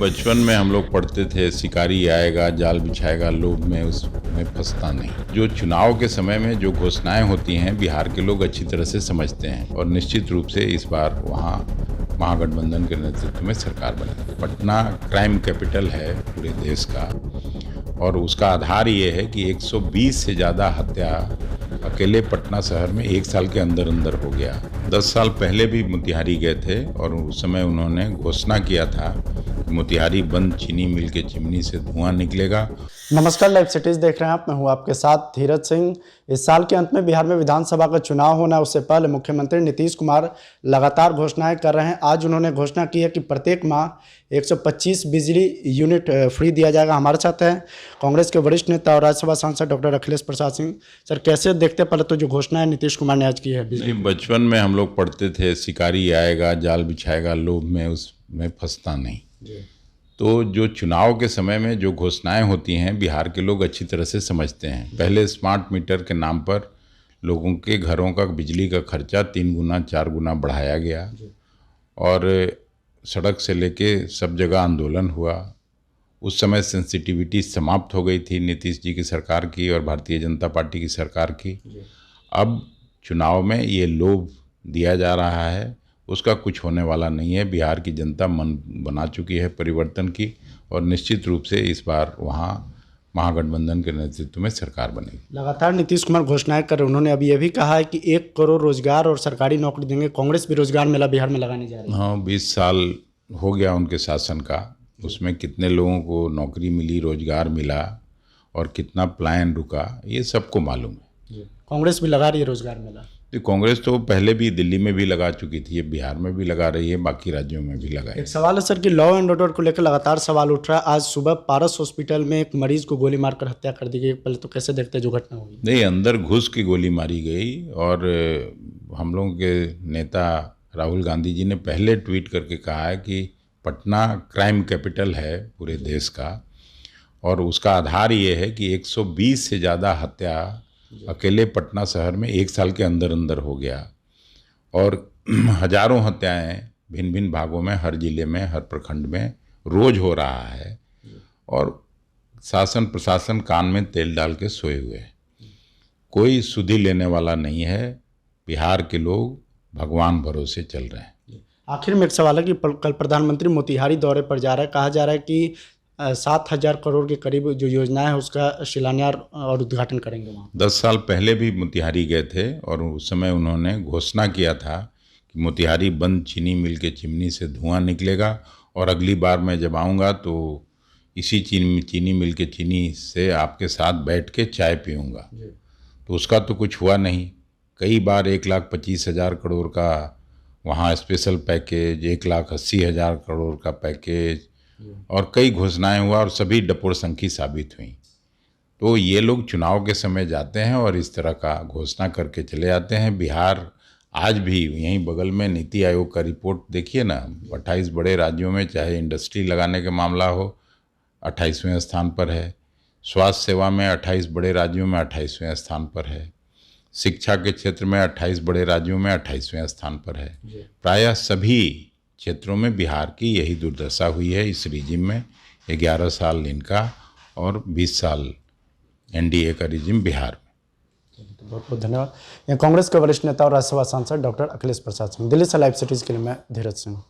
बचपन में हम लोग पढ़ते थे, शिकारी आएगा जाल बिछाएगा, लोभ में उसमें फंसता नहीं। जो चुनाव के समय में जो घोषणाएं होती हैं बिहार के लोग अच्छी तरह से समझते हैं और निश्चित रूप से इस बार वहाँ महागठबंधन के नेतृत्व में सरकार बनेगी। पटना क्राइम कैपिटल है पूरे देश का और उसका आधार ये है कि 120 से ज़्यादा हत्या अकेले पटना शहर में एक साल के अंदर अंदर हो गया। 10 साल पहले भी मोतिहारी गए थे और उस समय उन्होंने घोषणा किया था कि मोतिहारी बंद, चीनी मिल के चिमनी से धुआं निकलेगा। नमस्कार, लाइव सिटीज देख रहे हैं आप। मैं हूं आपके साथ धीरज सिंह। इस साल के अंत में बिहार में विधानसभा का चुनाव होना है, उससे पहले मुख्यमंत्री नीतीश कुमार लगातार घोषणाएं कर रहे हैं। आज उन्होंने घोषणा की है कि प्रत्येक माह 125 बिजली यूनिट फ्री दिया जाएगा। हमारे साथ हैं कांग्रेस के वरिष्ठ नेता और राज्यसभा सांसद डॉक्टर अखिलेश प्रसाद सिंह। सर, कैसे देखते पहले तो जो घोषणा है नीतीश कुमार ने आज की है? बचपन में हम लोग पढ़ते थे, शिकारी आएगा जाल बिछाएगा, लोभ में उसमें फंसता नहीं। तो जो चुनाव के समय में जो घोषणाएं होती हैं बिहार के लोग अच्छी तरह से समझते हैं। पहले स्मार्ट मीटर के नाम पर लोगों के घरों का बिजली का खर्चा 3 गुना 4 गुना बढ़ाया गया और सड़क से लेके सब जगह आंदोलन हुआ। उस समय सेंसिटिविटी समाप्त हो गई थी नीतीश जी की सरकार की और भारतीय जनता पार्टी की सरकार की। अब चुनाव में ये लोभ दिया जा रहा है, उसका कुछ होने वाला नहीं है। बिहार की जनता मन बना चुकी है परिवर्तन की और निश्चित रूप से इस बार वहाँ महागठबंधन के नेतृत्व में सरकार बनेगी। लगातार नीतीश कुमार घोषणाएं कर रहे हैं। उन्होंने अभी ये भी कहा है कि 1 करोड़ रोजगार और सरकारी नौकरी देंगे। कांग्रेस भी रोजगार मेला बिहार में लगाने जा रही है। हाँ, 20 साल हो गया उनके शासन का। उसमें कितने लोगों को नौकरी मिली, रोजगार मिला और कितना पलायन रुका, ये सबको मालूम है। कांग्रेस भी लगा रही है रोजगार मेला। तो कांग्रेस तो पहले भी दिल्ली में भी लगा चुकी थी, ये बिहार में भी लगा रही है, बाकी राज्यों में भी लगाई। एक सवाल है सर कि लॉ एंड ऑर्डर को लेकर लगातार सवाल उठ रहा है। आज सुबह पारस हॉस्पिटल में एक मरीज को गोली मारकर हत्या कर दी गई। पहले तो कैसे देखते हैं जो घटना हुई? नहीं, अंदर घुस की गोली मारी गई और हम लोगों के नेता राहुल गांधी जी ने पहले ट्वीट करके कहा है कि पटना क्राइम कैपिटल है पूरे देश का और उसका आधार ये है कि 120 से ज़्यादा हत्या अकेले पटना शहर में एक साल के अंदर अंदर हो गया और हजारों हत्याएं भिन्न भिन्न भागों में, हर जिले में, हर प्रखंड में रोज हो रहा है और शासन प्रशासन कान में तेल डाल के सोए हुए हैं। कोई सुधि लेने वाला नहीं है। बिहार के लोग भगवान भरोसे चल रहे हैं। आखिर में एक सवाल है कि कल प्रधानमंत्री मोतिहारी दौरे पर जा रहा है। कहा जा रहा है कि 7,000 करोड़ के करीब जो योजना है उसका शिलान्यास और उद्घाटन करेंगे वहाँ। 10 साल पहले भी मोतिहारी गए थे और उस समय उन्होंने घोषणा किया था कि मोतिहारी बंद, चीनी मिल के चिमनी से धुआं निकलेगा और अगली बार मैं जब आऊँगा तो इसी चीनी मिल के चीनी से आपके साथ बैठ के चाय पीऊँगा। तो उसका तो कुछ हुआ नहीं। कई बार 1,25,000 करोड़ का वहाँ स्पेशल पैकेज, 1,80,000 करोड़ का पैकेज और कई घोषणाएं हुआ और सभी डपोरसंखी साबित हुई। तो ये लोग चुनाव के समय जाते हैं और इस तरह का घोषणा करके चले जाते हैं। बिहार आज भी यहीं बगल में नीति आयोग का रिपोर्ट देखिए ना, 28 बड़े राज्यों में चाहे इंडस्ट्री लगाने का मामला हो 28वें स्थान पर है। स्वास्थ्य सेवा में 28 बड़े राज्यों में 28वें स्थान पर है। शिक्षा के क्षेत्र में 28 बड़े राज्यों में 28वें स्थान पर है। प्रायः सभी क्षेत्रों में बिहार की यही दुर्दशा हुई है इस रिजिम में। 11 साल इनका और 20 साल एनडीए का रिजिम बिहार में। बहुत बहुत धन्यवाद। कांग्रेस के वरिष्ठ नेता और राज्यसभा सांसद डॉक्टर अखिलेश प्रसाद सिंह। दिल्ली से लाइव सिटीज के लिए मैं धीरज सिंह।